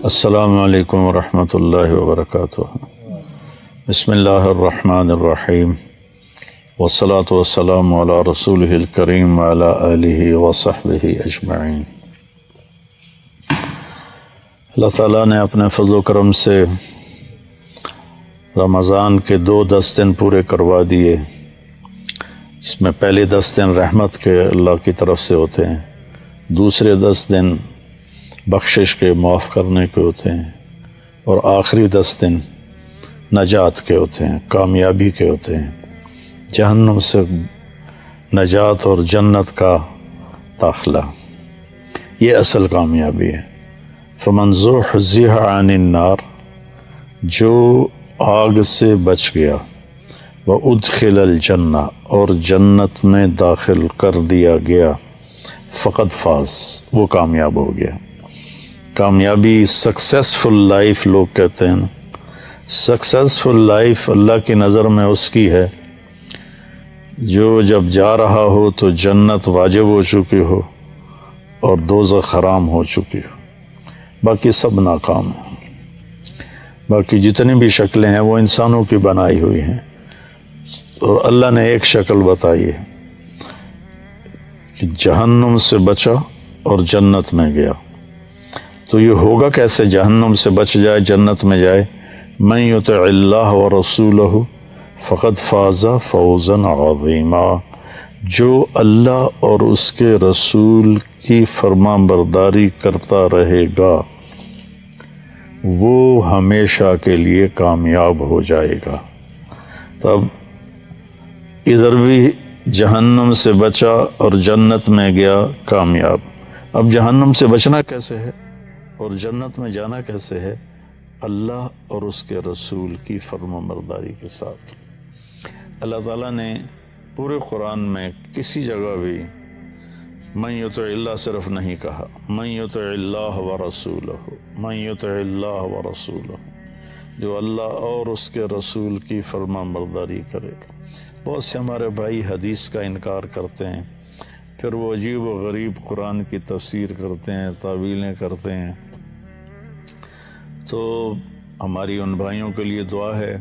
السلام علیکم ورحمۃ اللہ وبرکاتہ۔ بسم اللہ الرحمن الرحیم، والصلاة والسلام علی رسولہ الکریم وعلی آلہ وصحبہ اجمعین۔ اللہ تعالیٰ نے اپنے فضل و کرم سے رمضان کے 10 دن پورے کروا دیے، اس میں پہلے 10 دن رحمت کے اللہ کی طرف سے ہوتے ہیں، دوسرے 10 دن بخشش کے معاف کرنے کے ہوتے ہیں، اور آخری 10 دن نجات کے ہوتے ہیں، کامیابی کے ہوتے ہیں، جہنم سے نجات اور جنت کا داخلہ، یہ اصل کامیابی ہے۔ فمن زحزح عن النار، جو آگ سے بچ گیا، وادخل الجنہ، اور جنت میں داخل کر دیا گیا، فقد فاز، وہ کامیاب ہو گیا۔ کامیابی سکسیسفل لائف لوگ کہتے ہیں نا، سکسیسفل لائف اللہ کی نظر میں اس کی ہے جو جب جا رہا ہو تو جنت واجب ہو چکی ہو اور دوزخ حرام ہو چکی ہو، باقی سب ناکام ہیں۔ باقی جتنی بھی شکلیں ہیں وہ انسانوں کی بنائی ہوئی ہیں، اور اللہ نے ایک شکل بتائی ہے کہ جہنم سے بچا اور جنت میں گیا۔ تو یہ ہوگا کیسے جہنم سے بچ جائے جنت میں جائے؟ من یطع اللہ ورسولہ فقد فاز فوزا عظیما، جو اللہ اور اس کے رسول کی فرما برداری کرتا رہے گا وہ ہمیشہ کے لیے کامیاب ہو جائے گا۔ تب ادھر بھی جہنم سے بچا اور جنت میں گیا، کامیاب۔ اب جہنم سے بچنا کیسے ہے اور جنت میں جانا کیسے ہے؟ اللہ اور اس کے رسول کی فرما برداری کے ساتھ۔ اللہ تعالیٰ نے پورے قرآن میں کسی جگہ بھی من یطع اللہ صرف نہیں کہا، من یطع اللہ ورسولہ، من یطع اللہ ورسولہ، جو اللہ اور اس کے رسول کی فرما برداری کرے گا۔ بہت سے ہمارے بھائی حدیث کا انکار کرتے ہیں، پھر وہ عجیب و غریب قرآن کی تفسیر کرتے ہیں، تعویلیں کرتے ہیں۔ تو ہماری ان بھائیوں کے لیے دعا ہے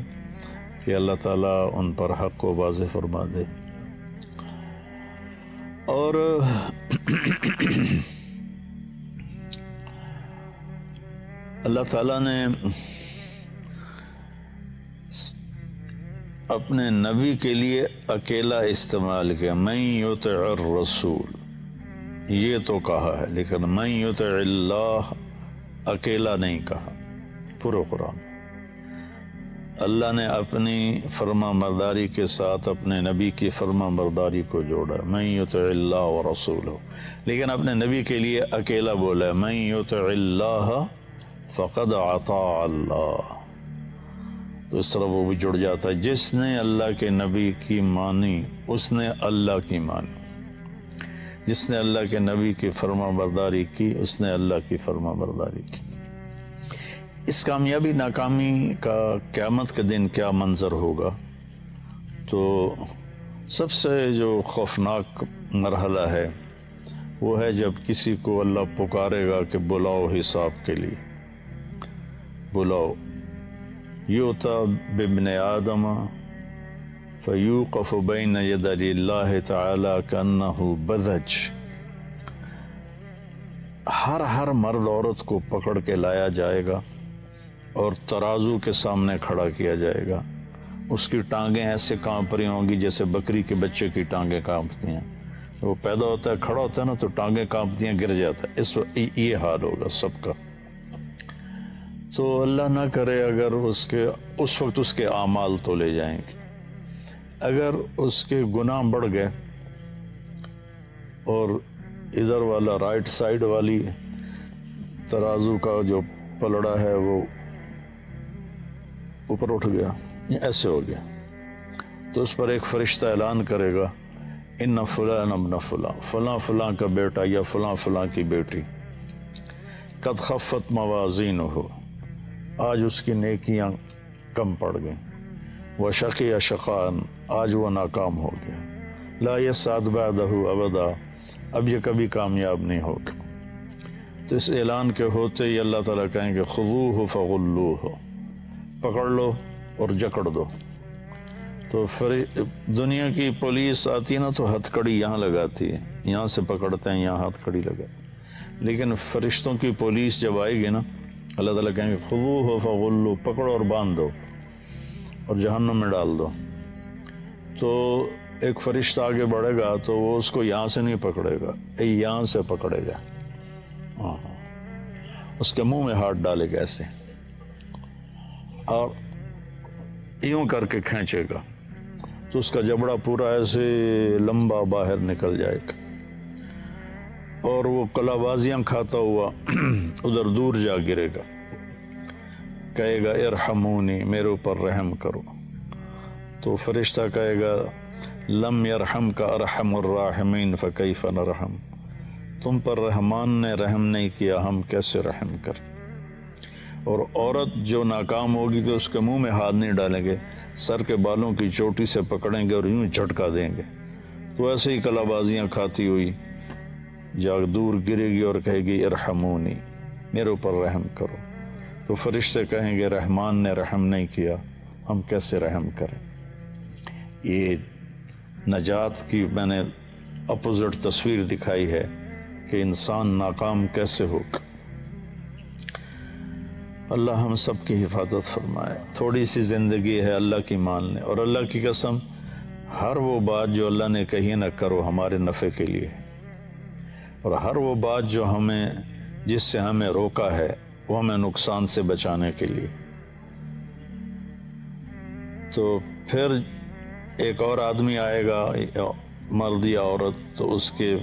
کہ اللہ تعالیٰ ان پر حق کو واضح فرما دے۔ اور اللہ تعالیٰ نے اپنے نبی کے لیے اکیلا استعمال کیا، من یطع الرسول، یہ تو کہا ہے، لیکن من یطع اللہ اکیلا نہیں کہا۔ پورے قرآن اللہ نے اپنی فرما برداری کے ساتھ اپنے نبی کی فرما برداری کو جوڑا، من یطع اللہ ورسولہ، لیکن اپنے نبی کے لیے اکیلا بولا، من یطع اللہ فقد اطاع اللہ۔ تو اس طرح وہ بھی جڑ جاتا ہے، جس نے اللہ کے نبی کی مانی اس نے اللہ کی مانی، جس نے اللہ کے نبی کی فرما برداری کی اس نے اللہ کی فرما برداری کی۔ اس کامیابی ناکامی کا قیامت کے دن کیا منظر ہوگا؟ تو سب سے جو خوفناک مرحلہ ہے وہ ہے جب کسی کو اللہ پکارے گا کہ بلاؤ حساب کے لیے، بلاؤ۔ یؤتی بابن آدم فیوقف بین یدی اللہ تعالی کانہ بذج، ہر مرد عورت کو پکڑ کے لایا جائے گا اور ترازو کے سامنے کھڑا کیا جائے گا، اس کی ٹانگیں ایسے کانپ رہی ہوں گی جیسے بکری کے بچے کی ٹانگیں کانپتی ہیں۔ وہ پیدا ہوتا ہے، کھڑا ہوتا ہے نا تو ٹانگیں کانپتی ہیں، گر جاتا ہے۔ اس وقت یہ حال ہوگا سب کا۔ تو اللہ نہ کرے اگر اس وقت اس کے اعمال تولے جائیں گے، اگر اس کے گناہ بڑھ گئے اور ادھر والا رائٹ سائڈ والی ترازو کا جو پلڑا ہے وہ اوپر اٹھ گیا، ایسے ہو گیا، تو اس پر ایک فرشتہ اعلان کرے گا، ان فلان ابن فلاں، فلاں فلاں کا بیٹا یا فلاں فلاں کی بیٹی، قد خفت موازینہ، آج اس کی نیکیاں کم پڑ گئیں، وشقی شقاء، آج وہ ناکام ہو گیا، لا یسعد بعدہ ابدا، اب یہ کبھی کامیاب نہیں ہوگا۔ تو اس اعلان کے ہوتے ہی اللہ تعالیٰ کہیں گے خذوہ فغلوہ، پکڑ لو اور جکڑ دو۔ تو دنیا کی پولیس آتی ہے نا تو ہتھ کڑی یہاں لگاتی ہے، یہاں سے پکڑتے ہیں، یہاں ہتھ کڑی لگا، لیکن فرشتوں کی پولیس جب آئے گی نا اللہ تعالیٰ کہیں گے خذوہ فغلوہ، پکڑو اور باندھ دو اور جہنم میں ڈال دو۔ تو ایک فرشتہ آگے بڑھے گا تو وہ اس کو یہاں سے نہیں پکڑے گا، یہاں سے پکڑے گا، اس کے منہ میں ہاتھ ڈالے گا ایسے اور یوں کر کے کھینچے گا تو اس کا جبڑا پورا ایسے لمبا باہر نکل جائے گا اور وہ کلا بازیاں کھاتا ہوا ادھر دور جا گرے گا، کہے گا ارحمونی، میرے اوپر رحم کرو۔ تو فرشتہ کہے گا لم یرحمک ارحم الراحمین فکیف نرحم، تم پر رحمان نے رحم نہیں کیا، ہم کیسے رحم کریں۔ اور عورت جو ناکام ہوگی تو اس کے منہ میں ہاتھ نہیں ڈالیں گے، سر کے بالوں کی چوٹی سے پکڑیں گے اور یوں جھٹکا دیں گے، تو ایسے ہی کلا بازیاں کھاتی ہوئی جا دور گرے گی اور کہے گی ارحمونی، میرے اوپر رحم کرو۔ تو فرشتے کہیں گے رحمان نے رحم نہیں کیا، ہم کیسے رحم کریں۔ یہ نجات کی میں نے اپوزٹ تصویر دکھائی ہے کہ انسان ناکام کیسے ہوگا۔ اللہ ہم سب کی حفاظت فرمائے۔ تھوڑی سی زندگی ہے، اللہ کی مان لیں، اور اللہ کی قسم ہر وہ بات جو اللہ نے کہی نہ کرو ہمارے نفع کے لیے، اور ہر وہ بات جو جس سے ہمیں روکا ہے وہ ہمیں نقصان سے بچانے کے لیے۔ تو پھر ایک اور آدمی آئے گا، مرد یا عورت، تو اس کے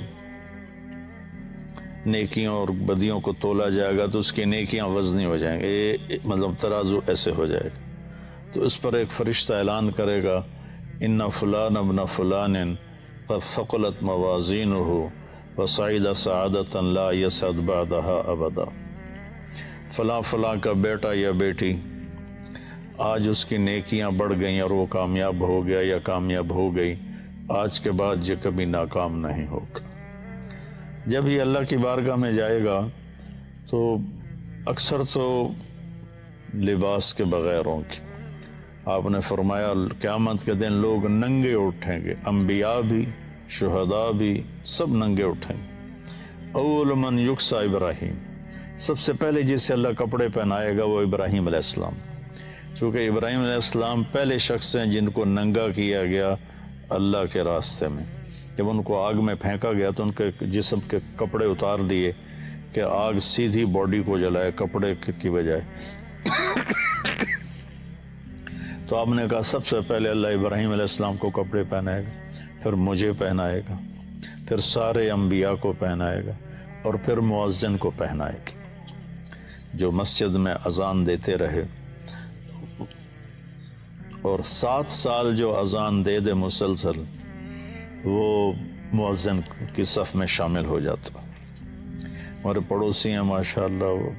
نیکیوں اور بدیوں کو تولا جائے گا تو اس کی نیکیاں وزنی ہو جائیں گے، مطلب ترازو ایسے ہو جائے گا۔ تو اس پر ایک فرشتہ اعلان کرے گا ان فلان ابن فلان قد ثقلت موازینہ وصعد سعادۃ لا یسعد بعدها ابدا، فلاں فلاں کا بیٹا یا بیٹی آج اس کی نیکیاں بڑھ گئیں اور وہ کامیاب ہو گیا یا کامیاب ہو گئی، آج کے بعد یہ کبھی ناکام نہیں ہوگا۔ جب یہ اللہ کی بارگاہ میں جائے گا تو اکثر تو لباس کے بغیر ہوں گے۔ آپ نے فرمایا قیامت کے دن لوگ ننگے اٹھیں گے، انبیاء بھی، شہداء بھی، سب ننگے اٹھیں گے۔ اول من یکسا ابراہیم، سب سے پہلے جسے اللہ کپڑے پہنائے گا وہ ابراہیم علیہ السلام، چونکہ ابراہیم علیہ السلام پہلے شخص ہیں جن کو ننگا کیا گیا اللہ کے راستے میں۔ جب ان کو آگ میں پھینکا گیا تو ان کے جسم کے کپڑے اتار دیے کہ آگ سیدھی باڈی کو جلائے کپڑے کی بجائے۔ تو آپ نے کہا سب سے پہلے اللہ ابراہیم علیہ السلام کو کپڑے پہنائے گا، پھر مجھے پہنائے گا، پھر سارے انبیاء کو پہنائے گا، اور پھر مؤذن کو پہنائے گا جو مسجد میں اذان دیتے رہے، اور 7 سال جو اذان دے دے مسلسل وہ مؤذن کی صف میں شامل ہو جاتا۔ ہمارے پڑوسی ہیں ماشاءاللہ، وہ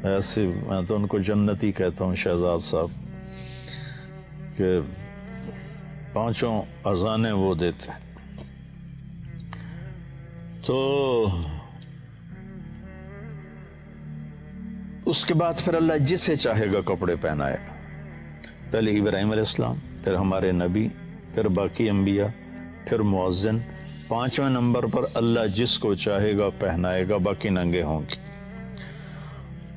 ایسے، میں تو ان کو جنتی کہتا ہوں، شہزاد صاحب، کہ 5 اذانیں وہ دیتے ہیں۔ تو اس کے بعد پھر اللہ جسے چاہے گا کپڑے پہنائے گا، پہلے ابراہیم علیہ السلام، پھر ہمارے نبی، پھر باقی انبیاء، پھر مؤذن، 5ویں نمبر پر اللہ جس کو چاہے گا پہنائے گا، باقی ننگے ہوں گے۔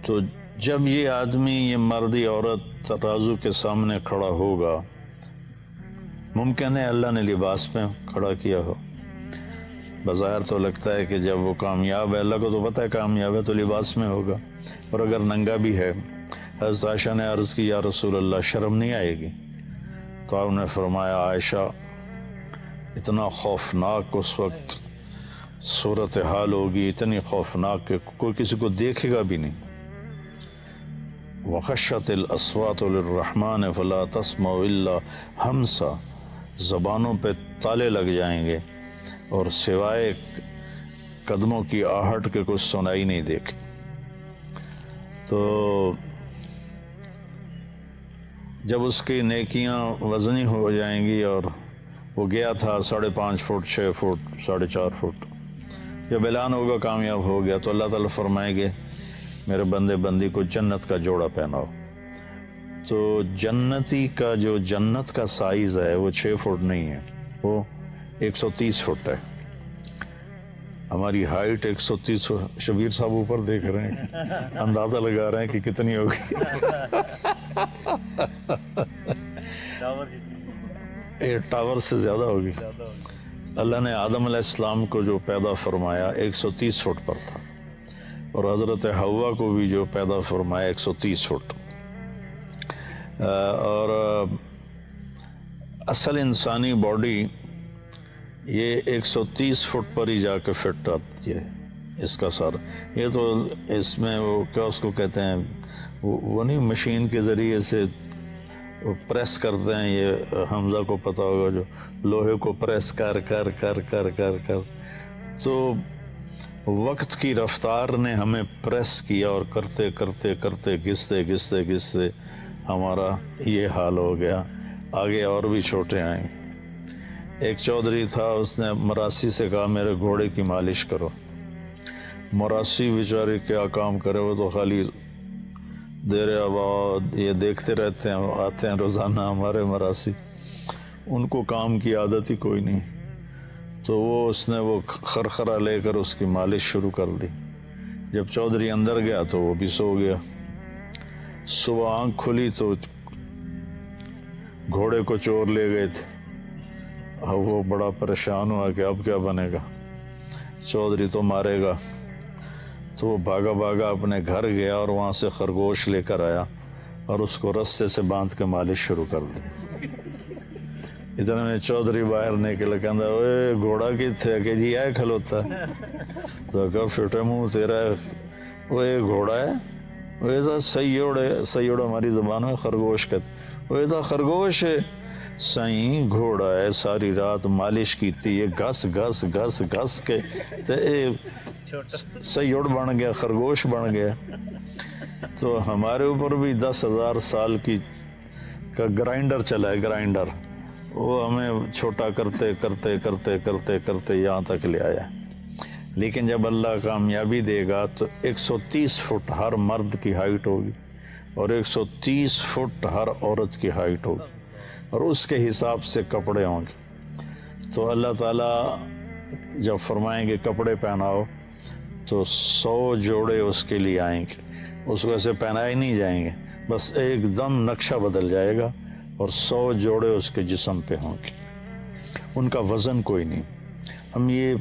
تو جب یہ آدمی، یہ مرد یا عورت ترازو کے سامنے کھڑا ہوگا، ممکن ہے اللہ نے لباس میں کھڑا کیا ہو، بظاہر تو لگتا ہے کہ جب وہ کامیاب ہے، اللہ کو تو پتہ ہے کامیاب ہے تو لباس میں ہوگا، اور اگر ننگا بھی ہے، حضرت عائشہ نے عرض کی یا رسول اللہ شرم نہیں آئے گی؟ تو آپ نے فرمایا عائشہ اتنا خوفناک اس وقت صورتحال ہوگی، اتنی خوفناک کہ کوئی کسی کو دیکھے گا بھی نہیں۔ وَخَشَّتِ الْأَصْوَاتُ لِلرَّحْمَنِ فَلَا تَسْمَعُ إِلَّا ہَمْسًا، زبانوں پہ تالے لگ جائیں گے اور سوائے قدموں کی آہٹ کے کچھ سنائی نہیں دے گی۔ تو جب اس کی نیکیاں وزنی ہو جائیں گی، اور وہ گیا تھا 5.5 فٹ 6 فٹ 4.5 فٹ، جب اعلان ہوگا کامیاب ہو گیا تو اللہ تعالیٰ فرمائیں گے میرے بندے بندی کو جنت کا جوڑا پہناؤ. تو جنتی کا جو جنت کا سائز ہے وہ 6 فٹ نہیں ہے، وہ 130 فٹ ہے. ہماری ہائٹ 130. شبیر صاحب اوپر دیکھ رہے ہیں، اندازہ لگا رہے ہیں کہ کتنی ہوگی. یہ ٹاور سے زیادہ ہوگی. اللہ نے آدم علیہ السلام کو جو پیدا فرمایا 130 فٹ پر تھا، اور حضرت حوا کو بھی جو پیدا فرمایا 130 فٹ. اور اصل انسانی باڈی یہ 130 فٹ پر ہی جا کے فٹ آتی ہے. اس کا سر یہ تو اس میں وہ کیا اس کو کہتے ہیں، وہ نہیں مشین کے ذریعے سے پریس کرتے ہیں، یہ حمزہ کو پتہ ہوگا، جو لوہے کو پریس کر کر کر کر کر کر تو وقت کی رفتار نے ہمیں پریس کیا، اور کرتے کرتے کرتے گھستے گھستے گھستے ہمارا یہ حال ہو گیا. آگے اور بھی چھوٹے آئیں. ایک چودھری تھا، اس نے مراسی سے کہا میرے گھوڑے کی مالش کرو. مراسی بیچارے کیا کام کرے، وہ تو خالی دیر آباد یہ دیکھتے رہتے ہیں، آتے ہیں روزانہ ہمارے مراسی، ان کو کام کی عادت ہی کوئی نہیں. تو اس نے وہ خرخرہ لے کر اس کی مالش شروع کر دی. جب چودھری اندر گیا تو وہ بھی سو گیا. صبح آنکھ کھلی تو گھوڑے کو چور لے گئے تھے. اب وہ بڑا پریشان ہوا کہ اب کیا بنے گا، چودھری تو مارے گا. تو وہ بھاگا بھاگا اپنے گھر گیا اور وہاں سے خرگوش لے کر آیا اور اس کو رسے سے باندھ کے مالش شروع کر دی. اتنے میں چودھری باہر نکل کہندا اوے گھوڑا کتھے کہ جی ہے کھلوتا ہے. تو کہا فٹے منہ تیرا وہ گھوڑا ہے، وہ ایسا سیوڑ ہے، سیوڑ ہماری زبان میں خرگوش کہتے، وہ ایسا خرگوش ہے. سائیں گھوڑا ہے، ساری رات مالش کیتی ہے، گھس گھس گھس گھس کے سیوڑ بن گیا، خرگوش بن گیا. تو ہمارے اوپر بھی 10,000 سال کا گرائنڈر چلا ہے، گرائنڈر، وہ ہمیں چھوٹا کرتے کرتے کرتے کرتے کرتے یہاں تک لے آیا. لیکن جب اللہ کامیابی دے گا تو 130 فٹ ہر مرد کی ہائٹ ہوگی اور 130 فٹ ہر عورت کی ہائٹ ہوگی، اور اس کے حساب سے کپڑے ہوں گے. تو اللہ تعالیٰ جب فرمائیں گے کپڑے پہناؤ تو 100 جوڑے اس کے لیے آئیں گے. اس کو ایسے پہنائے نہیں جائیں گے، بس ایک دم نقشہ بدل جائے گا اور 100 جوڑے اس کے جسم پہ ہوں گے. ان کا وزن کوئی نہیں. ہم یہ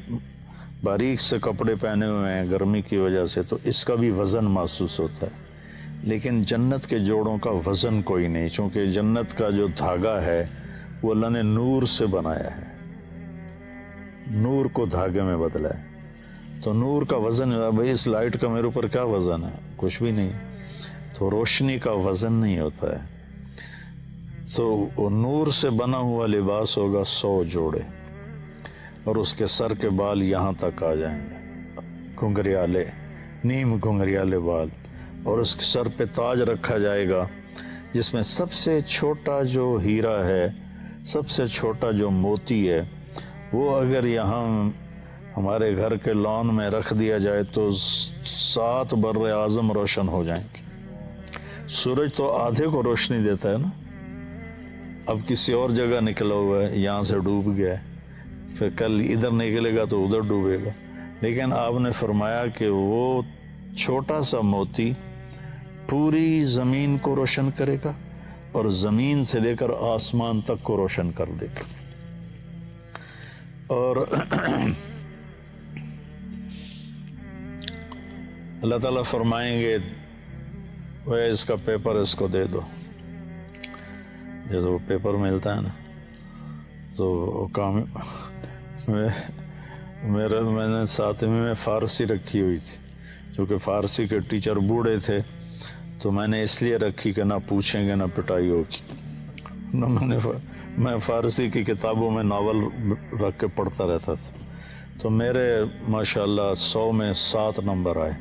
باریک سے کپڑے پہنے ہوئے ہیں گرمی کی وجہ سے تو اس کا بھی وزن محسوس ہوتا ہے، لیکن جنت کے جوڑوں کا وزن کوئی نہیں، چونکہ جنت کا جو دھاگا ہے وہ اللہ نے نور سے بنایا ہے، نور کو دھاگے میں بدلا ہے. تو نور کا وزن ہے بھائی، اس لائٹ کا میرے اوپر کیا وزن ہے؟ کچھ بھی نہیں. تو روشنی کا وزن نہیں ہوتا ہے. تو وہ نور سے بنا ہوا لباس ہوگا 100 جوڑے، اور اس کے سر کے بال یہاں تک آ جائیں گے، گھنگریالے، نیم گھنگریالے بال. اور اس کے سر پہ تاج رکھا جائے گا جس میں سب سے چھوٹا جو ہیرا ہے، سب سے چھوٹا جو موتی ہے، وہ اگر یہاں ہمارے گھر کے لان میں رکھ دیا جائے تو 7 بر اعظم روشن ہو جائیں گے. سورج تو آدھے کو روشنی دیتا ہے نا، اب کسی اور جگہ نکلا ہوا ہے، یہاں سے ڈوب گیا ہے، پھر کل ادھر نکلے گا تو ادھر ڈوبے گا. لیکن آپ نے فرمایا کہ وہ چھوٹا سا موتی پوری زمین کو روشن کرے گا اور زمین سے لے کر آسمان تک کو روشن کر دے گا. اور اللہ تعالیٰ فرمائیں گے وہ اس کا پیپر اس کو دے دو. جیسے وہ پیپر ملتا ہے نا، تو وہ کام میں نے ساتویں میں فارسی رکھی ہوئی تھی، چونکہ فارسی کے ٹیچر بوڑھے تھے تو میں نے اس لیے رکھی کہ نہ پوچھیں گے نہ پٹائی ہوگی. نہ میں فارسی کی کتابوں میں ناول رکھ کے پڑھتا رہتا تھا. تو میرے ماشاءاللہ 100 میں 7 نمبر آئے.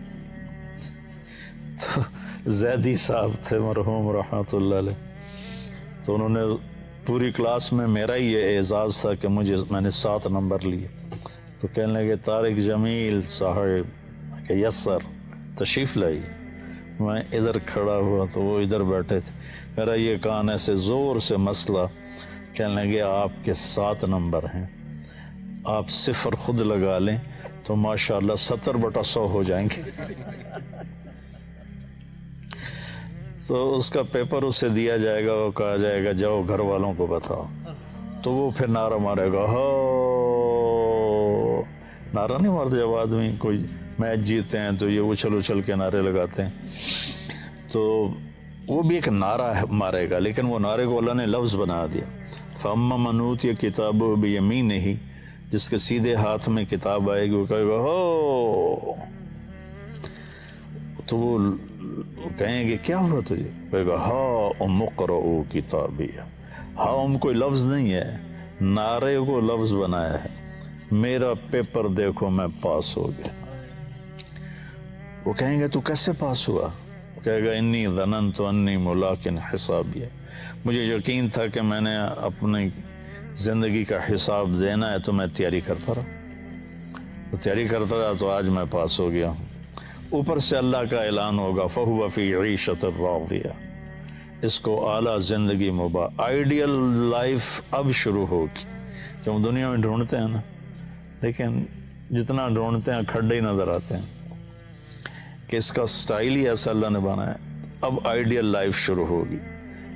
تو زیدی صاحب تھے مرحوم رحمۃ اللہ علیہ، تو انہوں نے پوری کلاس میں میرا ہی یہ اعزاز تھا کہ میں نے 7 نمبر لیے. تو کہنے لگے طارق جمیل صاحب کہ یس سر تشریف لائی. میں ادھر کھڑا ہوا تو وہ ادھر بیٹھے تھے. میرا یہ کان ایسے زور سے مسئلہ. کہنے لگے آپ کے 7 نمبر ہیں, آپ 0 خود لگا لیں تو ماشاءاللہ 70/100 ہو جائیں گے. تو اس کا پیپر اسے دیا جائے گا, وہ کہا جائے گا جاؤ گھر والوں کو بتاؤ. تو وہ پھر نعرہ مارے گا. ہو نعرہ نہیں مارتے جب آدمی کوئی میچ جیتے ہیں تو یہ اچھل کے نعرے لگاتے ہیں. تو وہ بھی ایک نعرہ مارے گا, لیکن وہ نعرے کو اللہ نے لفظ بنا دیا. فَأَمَّا مَنْ أُوتِيَ كِتَابَهُ بِيَمِينِهِ, جس کے سیدھے ہاتھ میں کتاب آئے گی وہ کہے گا ہو. تو وہ کہیں گے کیا ہوا تجھے؟ کہے گا ہا اقرؤ کتابیہ. ہا کوئی لفظ نہیں ہے, نعرے کو لفظ بنایا ہے. میرا پیپر دیکھو میں پاس ہو گیا. وہ کہیں گے تو کیسے پاس ہوا؟ کہے گا انی ظننت انی ملاق حسابیہ, مجھے یقین تھا کہ میں نے اپنی زندگی کا حساب دینا ہے تو میں تیاری کرتا رہا. تو آج میں پاس ہو گیا ہوں. اوپر سے اللہ کا اعلان ہوگا فَهُوَ فِي عِيشَةٍ رَاضِيَةٍ, اس کو اعلیٰ زندگی آئیڈیل لائف اب شروع ہوگی. کہ ہم دنیا میں ڈھونڈتے ہیں نا, لیکن جتنا ڈھونڈتے ہیں کھڈے ہی نظر آتے ہیں کہ اس کا سٹائل ہی ایسا اللہ نے بنایا. اب آئیڈیل لائف شروع ہوگی.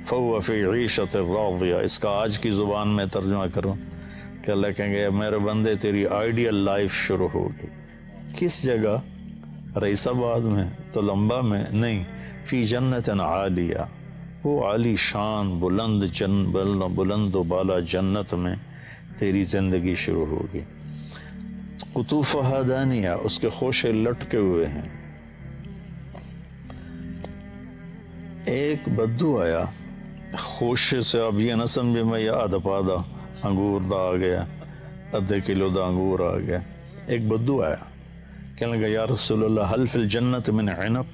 فَهُوَ فِي عِيشَةٍ رَاضِيَةٍ, اس کا آج کی زبان میں ترجمہ کروں کہ اللہ کہیں گے میرے بندے تیری آئیڈیل لائف شروع ہوگی. کس جگہ؟ رئیس آباد میں, تو لمبا میں نہیں, فی جنت عالیہ, وہ عالی شان بلند و بالا جنت میں تیری زندگی شروع ہوگی. قطوفہا دانیہ, اس کے خوشے لٹکے ہوئے ہیں. ایک بدو آیا خوشے سے, اب یہ نہ سمجھے میں یہ آدھا پادہ انگور دا آ گیا, آدھے کلو دا انگور آ گیا. ایک بدو آیا, کہنے لگا یا رسول اللہ حل فی الجنت من عنب,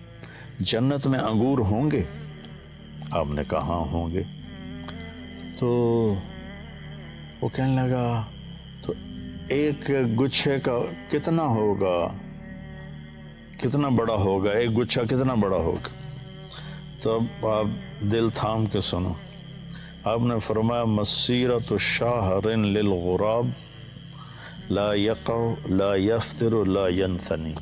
جنت میں انگور ہوں گے؟ آپ نے کہا ہاں ہوں گے. تو وہ کہنے لگا تو ایک گچھے کا کتنا ہوگا, کتنا بڑا ہوگا, ایک گچھا کتنا بڑا ہوگا؟ تو اب آپ دل تھام کے سنو. آپ نے فرمایا مسیرۃ شہر للغراب لا یقع لا یفتر لا ینثنی.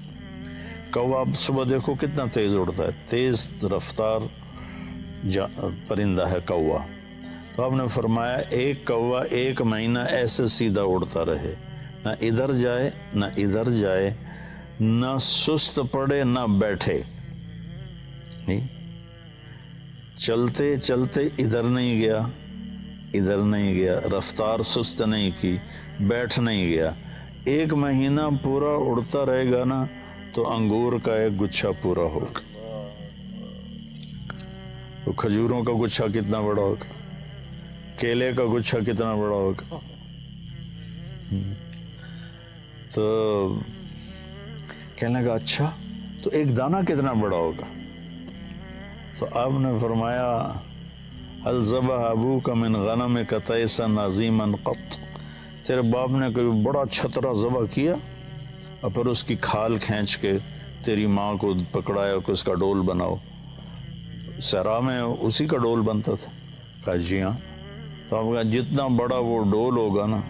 کوا صبح دیکھو کتنا تیز اڑتا ہے, تیز رفتار پرندہ ہے کوا. تو آپ نے فرمایا ایک کوا 1 مہینہ ایسے سیدھا اڑتا رہے, نہ ادھر جائے نہ ادھر جائے, نہ سست پڑے نہ بیٹھے. چلتے چلتے ادھر نہیں گیا ادھر نہیں گیا, رفتار سست نہیں کی, بیٹھ نہیں گیا. 1 مہینہ پورا اڑتا رہے گا نا تو انگور کا ایک گچھا پورا ہوگا. تو کھجوروں کا گچھا کتنا بڑا ہوگا, کیلے کا گچھا کتنا بڑا ہوگا. تو کہنے لگا اچھا تو ایک دانہ کتنا بڑا ہوگا؟ تو آپ نے فرمایا هل ذبح ابوک من غنمک تیسا عظیما قط, تیرے باپ نے کوئی بڑا چھترا ذبح کیا اور پھر اس کی کھال کھینچ کے تیری ماں کو پکڑایا کہ اس کا ڈول بناؤ؟ صحرا میں اسی کا ڈول بنتا تھا. کہا جی ہاں. تو آپ کہا جتنا بڑا وہ ڈول ہوگا نا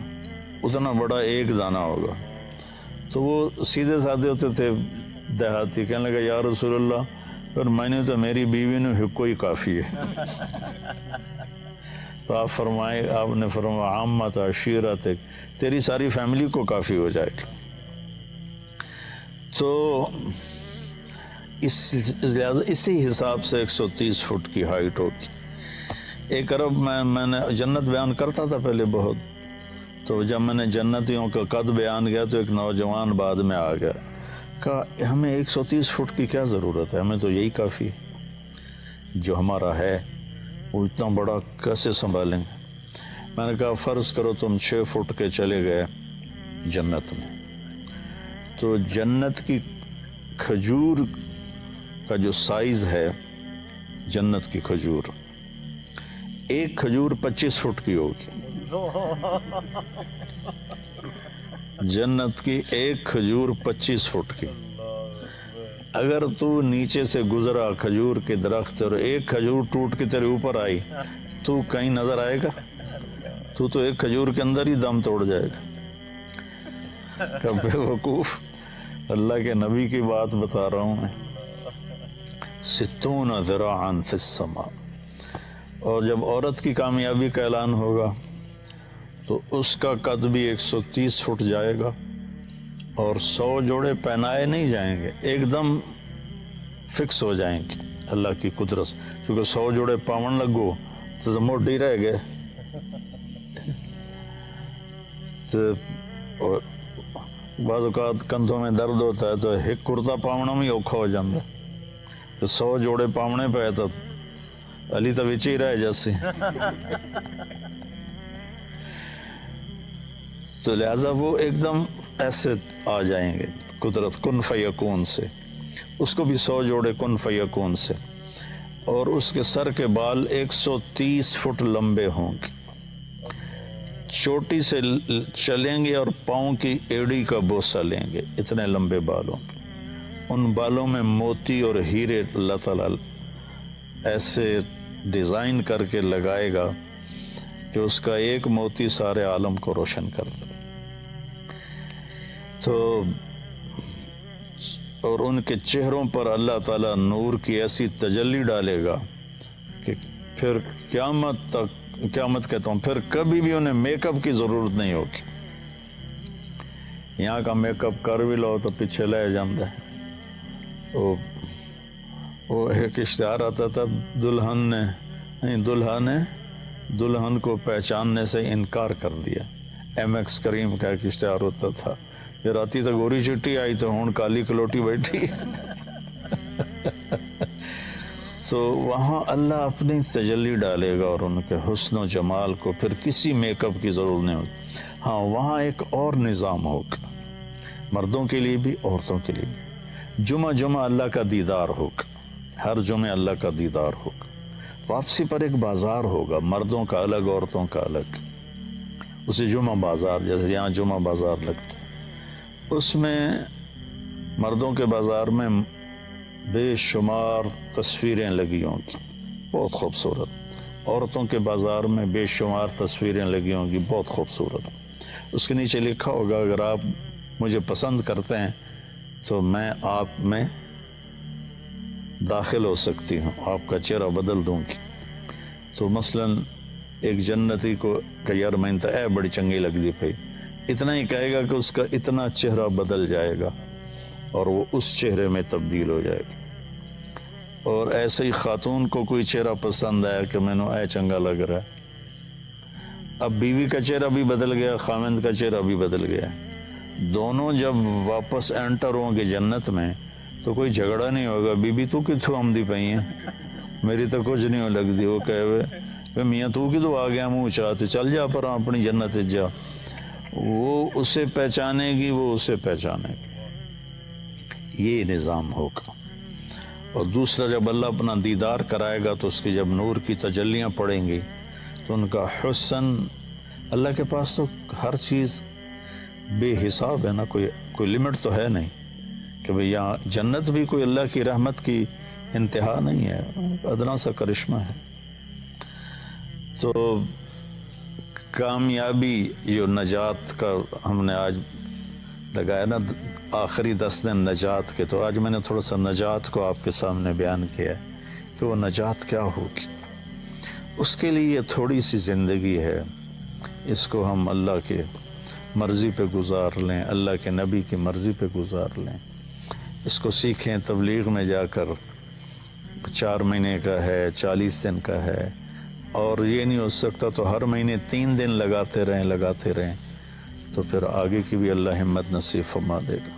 اتنا بڑا ایک دانہ ہوگا. تو وہ سیدھے سادھے ہوتے تھے دیہاتی, کہنے لگا یا رسول اللہ پھر میں نے تو میری بیوی نے کوئی کافی ہے. تو آپ نے فرمایا عامت عشیرتک, تیری ساری فیملی کو کافی ہو جائے گا. تو اسی حساب سے 130 فٹ کی ہائٹ ہوگی. 1 ارب میں نے جنت بیان کرتا تھا پہلے بہت, تو جب میں نے جنتیوں کا قد بیان کیا تو ایک نوجوان بعد میں آ گیا, کہا ہمیں 130 فٹ کی کیا ضرورت ہے, ہمیں تو یہی کافی ہے. جو ہمارا ہے وہ اتنا بڑا کیسے سنبھالیں گے؟ میں نے کہا فرض کرو تم 6 فٹ کے چلے گئے جنت میں, تو جنت کی کھجور کا جو سائز ہے, جنت کی کھجور, ایک کھجور 25 فٹ کی ہوگی. جنت کی ایک کھجور 25 فٹ کی. اگر تو نیچے سے گزرا کھجور کے درخت سے اور ایک کھجور ٹوٹ کے تیرے اوپر آئی تو کہیں نظر آئے گا؟ تو ایک کھجور کے اندر ہی دم توڑ جائے گا. بے وقوف، اللہ کے نبی کی بات بتا رہا ہوں میں. 60 ذراعا فی السماء. اور جب عورت کی کامیابی کا اعلان ہوگا تو اس کا قد بھی 130 فٹ جائے گا اور 100 جوڑے پہنائے نہیں جائیں گے، ایک دم فکس ہو جائیں گے اللہ کی قدرت سے. کیونکہ 100 جوڑے پاون لگو تو موٹی رہ گئے. اور بعض اوقات کندھوں میں درد ہوتا ہے تو ایک کرتا پاونا میں اوکھا ہو جاتا. تو 100 جوڑے پاونے پہ تو علی تو وچ ہی رہ جیسے. تو لہذا وہ ایک دم ایسے آ جائیں گے قدرت کن فیکون سے. اس کو بھی 100 جوڑے کن فیکون سے. اور اس کے سر کے بال 130 فٹ لمبے ہوں گے. چوٹی سے چلیں گے اور پاؤں کی ایڑی کا بوسہ لیں گے، اتنے لمبے بال ہوں گے. ان بالوں میں موتی اور ہیرے اللہ تعالیٰ ایسے ڈیزائن کر کے لگائے گا کہ اس کا ایک موتی سارے عالم کو روشن کرتا. تو اور ان کے چہروں پر اللہ تعالیٰ نور کی ایسی تجلی ڈالے گا کہ پھر قیامت کہتا ہوں پھر کبھی بھی انہیں میک اپ کی ضرورت نہیں ہوگی. یہاں کا میک اپ کر بھی لو تو پیچھے لے جاتا ہے. وہ ایک اشتہار آتا تھا، دلہا نے دلہن کو پہچاننے سے انکار کر دیا. ایم ایکس کریم کا ایک اشتہار ہوتا تھا. یہ راتی تو گوری چٹی آئی تو ہون کالی کلوٹی بیٹھی. تو وہاں اللہ اپنی تجلی ڈالے گا اور ان کے حسن و جمال کو پھر کسی میک اپ کی ضرورت نہیں ہوگی. ہاں وہاں ایک اور نظام ہوگا مردوں کے لیے بھی عورتوں کے لیے بھی. جمعہ اللہ کا دیدار ہوگا، ہر جمعہ اللہ کا دیدار ہوگا. واپسی پر ایک بازار ہوگا، مردوں کا الگ عورتوں کا الگ. اسے جمعہ بازار، جیسے یہاں جمعہ بازار لگتا ہے. اس میں مردوں کے بازار میں بے شمار تصویریں لگی ہوں گی بہت خوبصورت. عورتوں کے بازار میں بے شمار تصویریں لگی ہوں گی بہت خوبصورت. اس کے نیچے لکھا ہوگا اگر آپ مجھے پسند کرتے ہیں تو میں آپ میں داخل ہو سکتی ہوں، آپ کا چہرہ بدل دوں گی. تو مثلاً ایک جنتی کو کہ یار میں تو اے بڑی چنگی لگ دی پئی، اتنا ہی کہے گا کہ اس کا اتنا چہرہ بدل جائے گا اور وہ اس چہرے میں تبدیل ہو جائے گا. اور ایسے ہی خاتون کو کوئی چہرہ پسند آیا کہ میں نے اے چنگا لگ رہا ہے، اب بیوی کا چہرہ بھی بدل گیا، خاوند کا چہرہ بھی بدل گیا. دونوں جب واپس انٹر ہوں گے جنت میں تو کوئی جھگڑا نہیں ہوگا. بی بی تو کتوں آمدی پئی ہیں، میری تو کچھ نہیں ہو لگتی. وہ کہے میاں تو کتوں آ گیا منہ چاہتے، چل جا پر اپنی جنت جا. وہ اسے پہچانے گی، وہ اسے پہچانے گی. یہ نظام ہوگا. اور دوسرا جب اللہ اپنا دیدار کرائے گا تو اس کی جب نور کی تجلیاں پڑیں گی تو ان کا حسن، اللہ کے پاس تو ہر چیز بے حساب ہے نا، کوئی لمٹ تو ہے نہیں کہ بھئی یہاں جنت بھی کوئی اللہ کی رحمت کی انتہا نہیں ہے، ادنا سا کرشمہ ہے. تو کامیابی جو نجات کا ہم نے آج لگایا نا، آخری 10 دن نجات کے، تو آج میں نے تھوڑا سا نجات کو آپ کے سامنے بیان کیا ہے کہ وہ نجات کیا ہوگی. اس کے لیے یہ تھوڑی سی زندگی ہے، اس کو ہم اللہ کے مرضی پہ گزار لیں، اللہ کے نبی کی مرضی پہ گزار لیں. اس کو سیکھیں. تبلیغ میں جا کر 4 مہینے کا ہے، 40 دن کا ہے، اور یہ نہیں ہو سکتا تو ہر مہینے 3 دن لگاتے رہیں تو پھر آگے کی بھی اللہ ہمت نصیب فرما دے گا.